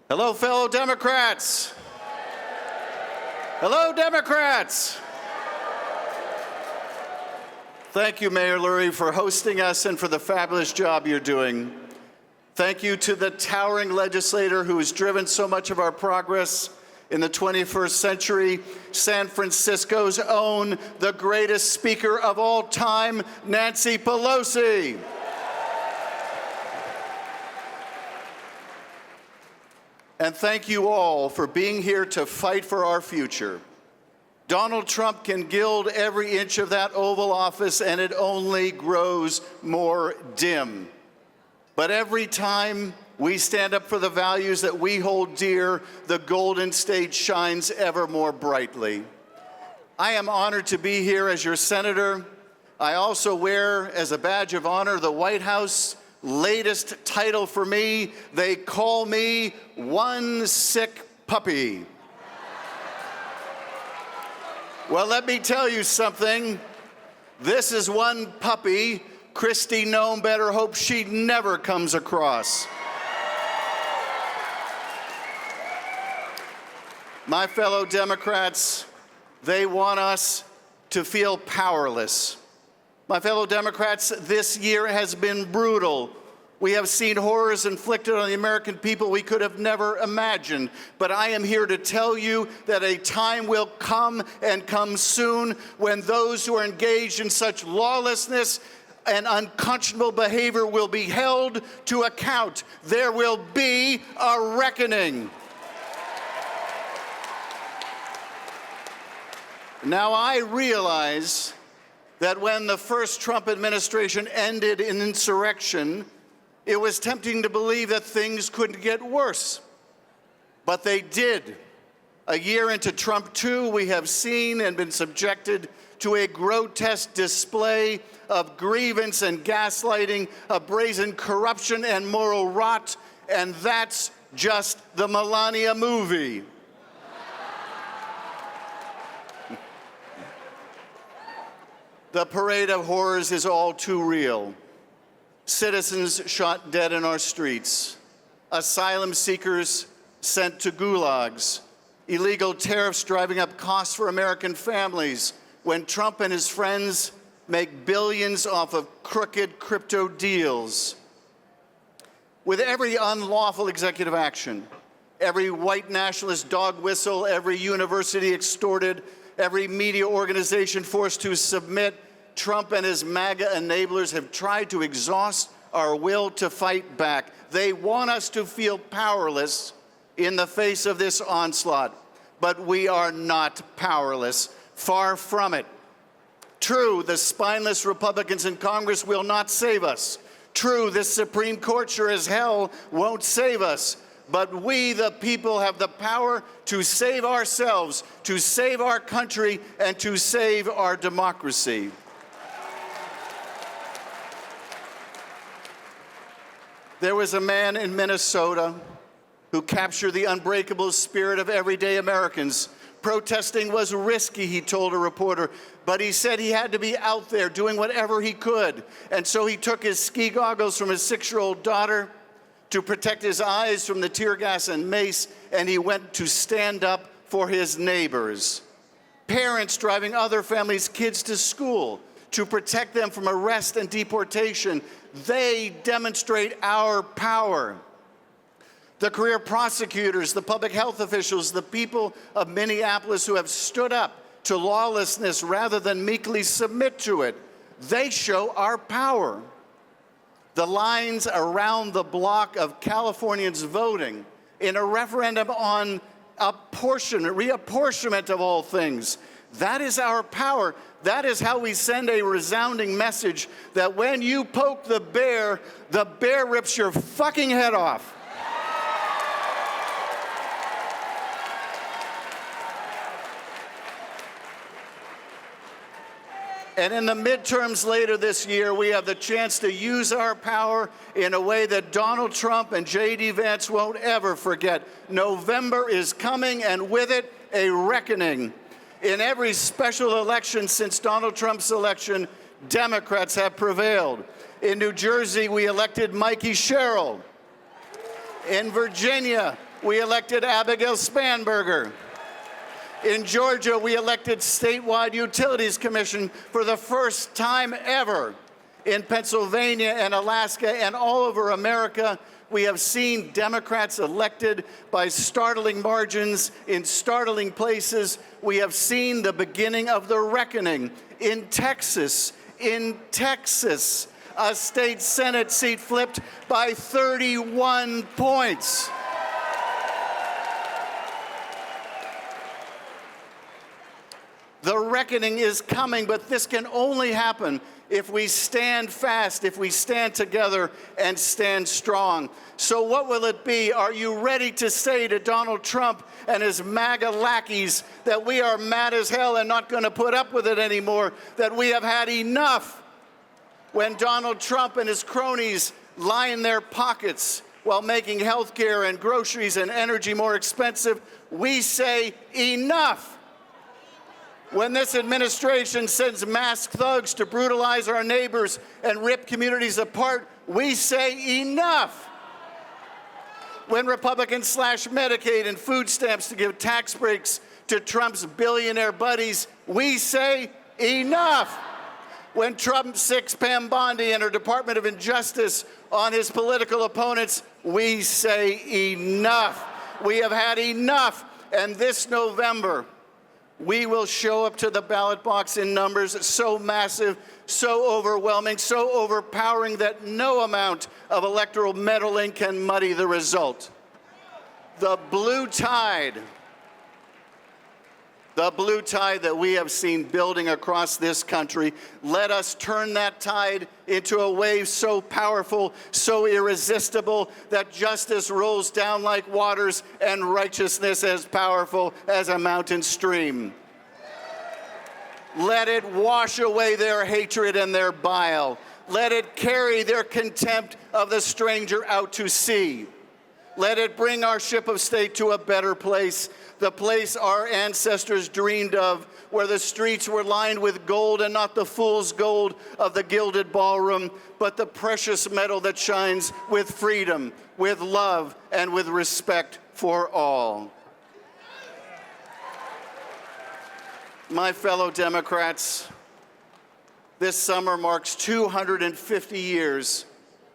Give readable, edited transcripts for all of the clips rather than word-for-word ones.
Hello, fellow Democrats. Hello, Democrats. Thank you, Mayor Lurie, for hosting us and for the fabulous job you're doing. Thank you to the towering legislator who has driven so much of our progress in the 21st century, San Francisco's own, the greatest speaker of all time, Nancy Pelosi. And thank you all for being here to fight for our future. Donald Trump can gild every inch of that Oval Office, and it only grows more dim. But every time we stand up for the values that we hold dear, the golden state shines ever more brightly. I am honored to be here as your senator. I also wear, as a badge of honor, the White House latest title for me. They call me One Sick Puppy. Well, let me tell you something. This is one puppy Kristi Noem better hope she never comes across. My fellow Democrats, they want us to feel powerless. My fellow Democrats, this year has been brutal. We have seen horrors inflicted on the American people we could have never imagined. But I am here to tell you that a time will come, and come soon, when those who are engaged in such lawlessness and unconscionable behavior will be held to account. There will be a reckoning. Now, I realize that when the first Trump administration ended in insurrection, it was tempting to believe that things couldn't get worse. But they did. A year into Trump 2, we have seen and been subjected to a grotesque display of grievance and gaslighting, of brazen corruption and moral rot, and that's just the Melania movie. The parade of horrors is all too real. Citizens shot dead in our streets, asylum seekers sent to gulags, illegal tariffs driving up costs for American families when Trump and his friends make billions off of crooked crypto deals. With every unlawful executive action, every white nationalist dog whistle, every university extorted, every media organization forced to submit, Trump and his MAGA enablers have tried to exhaust our will to fight back. They want us to feel powerless in the face of this onslaught, but we are not powerless. Far from it. True, the spineless Republicans in Congress will not save us. True, this Supreme Court sure as hell won't save us. But we, the people, have the power to save ourselves, to save our country, and to save our democracy. There was a man in Minnesota who captured the unbreakable spirit of everyday Americans. Protesting was risky, he told a reporter, but he said he had to be out there doing whatever he could. And so he took his ski goggles from his 6-year-old daughter to protect his eyes from the tear gas and mace, and he went to stand up for his neighbors. Parents driving other families' kids to school to protect them from arrest and deportation. They demonstrate our power. The career prosecutors, the public health officials, the people of Minneapolis who have stood up to lawlessness rather than meekly submit to it, they show our power. The lines around the block of Californians voting in a referendum on reapportionment of all things, that is our power. That is how we send a resounding message that when you poke the bear rips your fucking head off. And in the midterms later this year, we have the chance to use our power in a way that Donald Trump and J.D. Vance won't ever forget. November is coming, and with it, a reckoning. In every special election since Donald Trump's election, Democrats have prevailed. In New Jersey, we elected Mikey Sherrill. In Virginia, we elected Abigail Spanberger. In Georgia, we elected statewide utilities commission for the first time ever. In Pennsylvania and Alaska and all over America, we have seen Democrats elected by startling margins in startling places. We have seen the beginning of the reckoning. In Texas, a state Senate seat flipped by 31 points. The reckoning is coming, but this can only happen if we stand fast, if we stand together and stand strong. So what will it be? Are you ready to say to Donald Trump and his MAGA lackeys that we are mad as hell and not going to put up with it anymore, that we have had enough? When Donald Trump and his cronies line their pockets while making health care and groceries and energy more expensive, we say enough. When this administration sends masked thugs to brutalize our neighbors and rip communities apart, we say enough. When Republicans slash Medicaid and food stamps to give tax breaks to Trump's billionaire buddies, we say enough. When Trump sicks Pam Bondi and her Department of Justice on his political opponents, we say enough. We have had enough. And this November, we will show up to the ballot box in numbers so massive, so overwhelming, so overpowering that no amount of electoral meddling can muddy the result. The blue tide that we have seen building across this country, let us turn that tide into a wave so powerful, so irresistible, that justice rolls down like waters and righteousness as powerful as a mountain stream. Let it wash away their hatred and their bile. Let it carry their contempt of the stranger out to sea. Let it bring our ship of state to a better place, the place our ancestors dreamed of, where the streets were lined with gold and not the fool's gold of the gilded ballroom, but the precious metal that shines with freedom, with love, and with respect for all. My fellow Democrats, this summer marks 250 years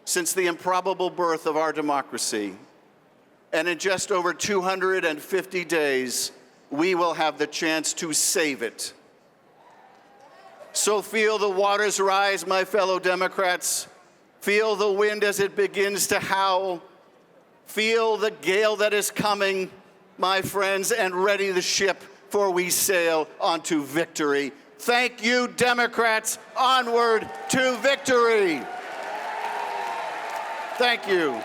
since the improbable birth of our democracy. And in just over 250 days, we will have the chance to save it. So feel the waters rise, my fellow Democrats. Feel the wind as it begins to howl. Feel the gale that is coming, my friends, and ready the ship, for we sail onto victory. Thank you, Democrats. Onward to victory. Thank you.